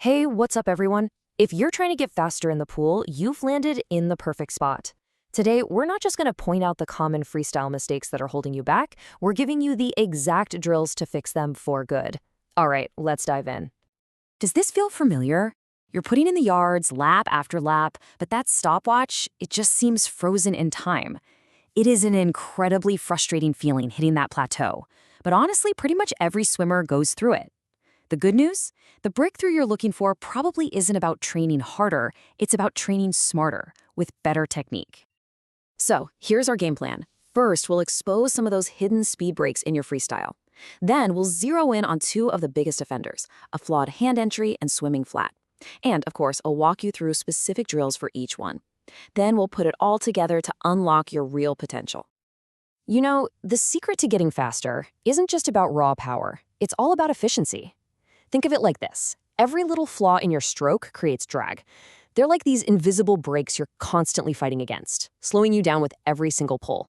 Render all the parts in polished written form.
Hey, what's up, everyone? If you're trying to get faster in the pool, you've landed in the perfect spot. Today, we're not just going to point out the common freestyle mistakes that are holding you back, we're giving you the exact drills to fix them for good. All right, let's dive in. Does this feel familiar? You're putting in the yards lap after lap, but that stopwatch, it just seems frozen in time. It is an incredibly frustrating feeling hitting that plateau. But honestly, pretty much every swimmer goes through it. The good news? The breakthrough you're looking for probably isn't about training harder, it's about training smarter, with better technique. So, here's our game plan. First, we'll expose some of those hidden speed breaks in your freestyle. Then, we'll zero in on two of the biggest offenders, a flawed hand entry and swimming flat. And, of course, I'll walk you through specific drills for each one. Then we'll put it all together to unlock your real potential. You know, the secret to getting faster isn't just about raw power, it's all about efficiency. Think of it like this. Every little flaw in your stroke creates drag. They're like these invisible brakes you're constantly fighting against, slowing you down with every single pull.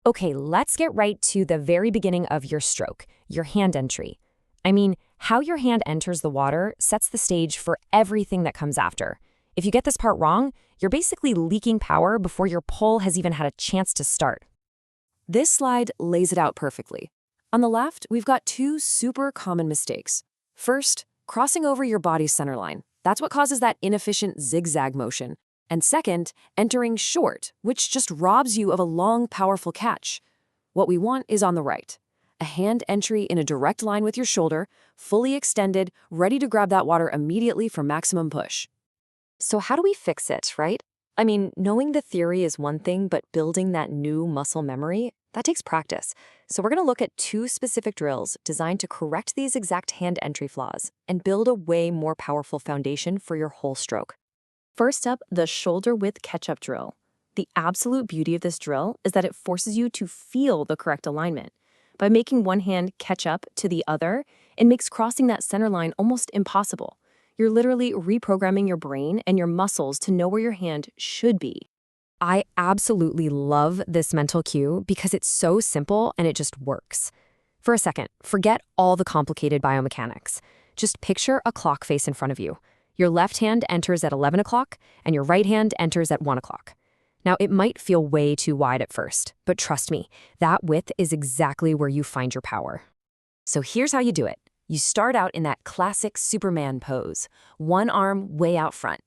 Okay, let's get right to the very beginning of your stroke, your hand entry. I mean, how your hand enters the water sets the stage for everything that comes after. If you get this part wrong, you're basically leaking power before your pull has even had a chance to start. This slide lays it out perfectly. On the left, we've got two super common mistakes. First, crossing over your body's centerline. That's what causes that inefficient zigzag motion. And second, entering short, which just robs you of a long, powerful catch. What we want is on the right. A hand entry in a direct line with your shoulder, fully extended, ready to grab that water immediately for maximum push. So how do we fix it, right? I mean, knowing the theory is one thing, but building that new muscle memory, that takes practice. So we're going to look at two specific drills designed to correct these exact hand entry flaws and build a way more powerful foundation for your whole stroke. First up, the shoulder width catch-up drill. The absolute beauty of this drill is that it forces you to feel the correct alignment. By making one hand catch up to the other, it makes crossing that center line almost impossible. You're literally reprogramming your brain and your muscles to know where your hand should be. I absolutely love this mental cue because it's so simple and it just works. For a second, forget all the complicated biomechanics. Just picture a clock face in front of you. Your left hand enters at 11 o'clock and your right hand enters at 1 o'clock. Now, it might feel way too wide at first, but trust me, that width is exactly where you find your power. So here's how you do it. You start out in that classic Superman pose, one arm way out front.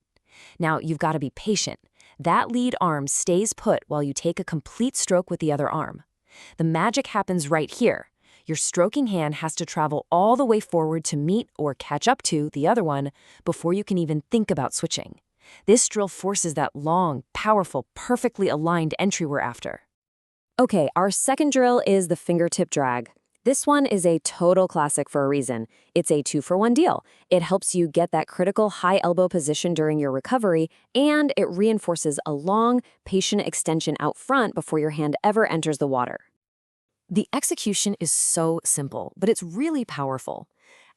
Now, you've got to be patient. That lead arm stays put while you take a complete stroke with the other arm. The magic happens right here. Your stroking hand has to travel all the way forward to meet or catch up to the other one before you can even think about switching. This drill forces that long, powerful, perfectly aligned entry we're after. Okay, our second drill is the fingertip drag. This one is a total classic for a reason. It's a 2-for-1 deal. It helps you get that critical high elbow position during your recovery, and it reinforces a long, patient extension out front before your hand ever enters the water. The execution is so simple, but it's really powerful.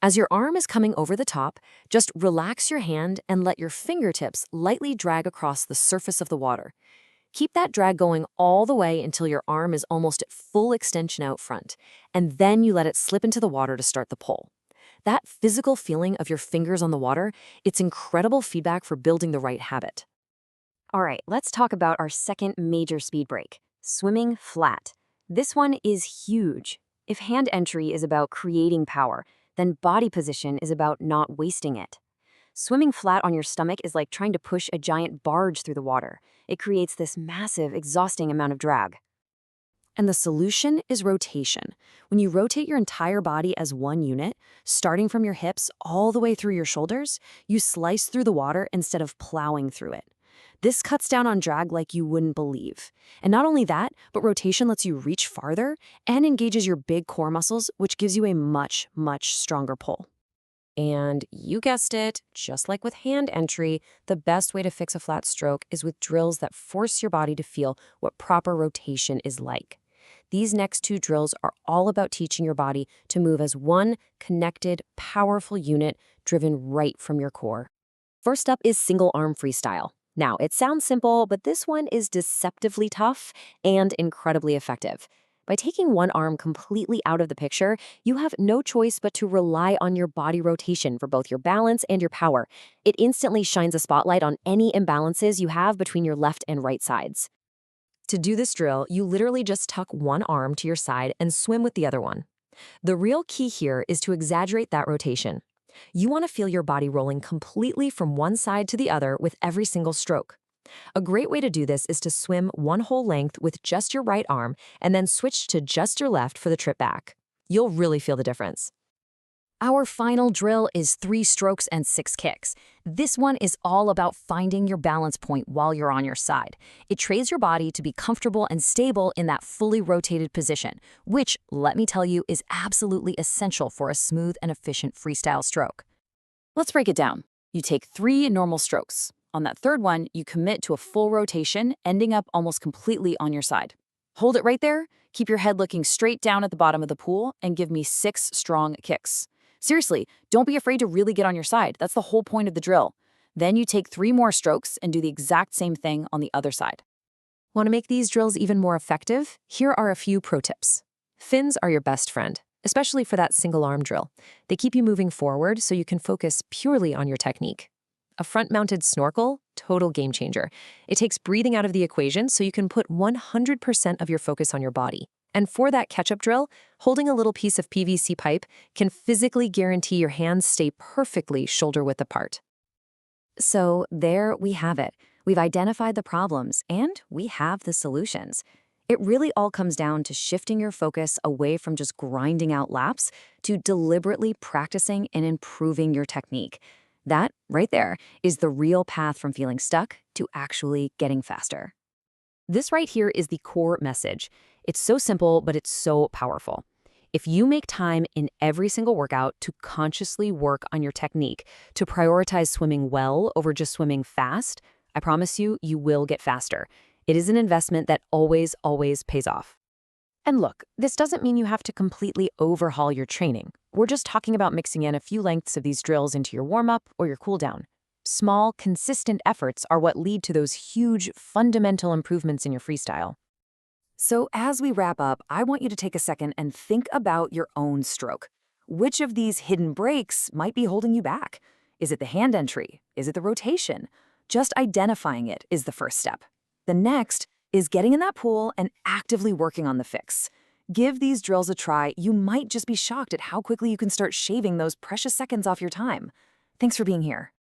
As your arm is coming over the top, just relax your hand and let your fingertips lightly drag across the surface of the water. Keep that drag going all the way until your arm is almost at full extension out front, and then you let it slip into the water to start the pull. That physical feeling of your fingers on the water, it's incredible feedback for building the right habit. All right, let's talk about our second major speed break, swimming flat. This one is huge. If hand entry is about creating power, then body position is about not wasting it. Swimming flat on your stomach is like trying to push a giant barge through the water. It creates this massive, exhausting amount of drag. And the solution is rotation. When you rotate your entire body as one unit, starting from your hips all the way through your shoulders, you slice through the water instead of plowing through it. This cuts down on drag like you wouldn't believe. And not only that, but rotation lets you reach farther and engages your big core muscles, which gives you a much, much stronger pull. And you guessed it, just like with hand entry, the best way to fix a flat stroke is with drills that force your body to feel what proper rotation is like. These next two drills are all about teaching your body to move as one connected, powerful unit driven right from your core. First up is single arm freestyle. Now, it sounds simple, but this one is deceptively tough and incredibly effective. By taking one arm completely out of the picture, you have no choice but to rely on your body rotation for both your balance and your power. It instantly shines a spotlight on any imbalances you have between your left and right sides. To do this drill, you literally just tuck one arm to your side and swim with the other one. The real key here is to exaggerate that rotation. You want to feel your body rolling completely from one side to the other with every single stroke. A great way to do this is to swim one whole length with just your right arm and then switch to just your left for the trip back. You'll really feel the difference. Our final drill is 3 strokes and 6 kicks. This one is all about finding your balance point while you're on your side. It trains your body to be comfortable and stable in that fully rotated position, which, let me tell you, is absolutely essential for a smooth and efficient freestyle stroke. Let's break it down. You take 3 normal strokes. On that third one, you commit to a full rotation, ending up almost completely on your side. Hold it right there, keep your head looking straight down at the bottom of the pool, and give me 6 strong kicks. Seriously, don't be afraid to really get on your side. That's the whole point of the drill. Then you take 3 more strokes and do the exact same thing on the other side. Want to make these drills even more effective? Here are a few pro tips. Fins are your best friend, especially for that single arm drill. They keep you moving forward so you can focus purely on your technique. A front-mounted snorkel, total game changer. It takes breathing out of the equation so you can put 100% of your focus on your body. And for that catch-up drill, holding a little piece of PVC pipe can physically guarantee your hands stay perfectly shoulder-width apart. So there we have it. We've identified the problems, and we have the solutions. It really all comes down to shifting your focus away from just grinding out laps to deliberately practicing and improving your technique. That, right there, is the real path from feeling stuck to actually getting faster. This right here is the core message. It's so simple, but it's so powerful. If you make time in every single workout to consciously work on your technique, to prioritize swimming well over just swimming fast, I promise you, you will get faster. It is an investment that always, always pays off. And look, this doesn't mean you have to completely overhaul your training. We're just talking about mixing in a few lengths of these drills into your warm-up or your cool-down. Small, consistent efforts are what lead to those huge, fundamental improvements in your freestyle. So as we wrap up, I want you to take a second and think about your own stroke. Which of these hidden breaks might be holding you back? Is it the hand entry? Is it the rotation? Just identifying it is the first step. The next is getting in that pool and actively working on the fix. Give these drills a try. You might just be shocked at how quickly you can start shaving those precious seconds off your time. Thanks for being here.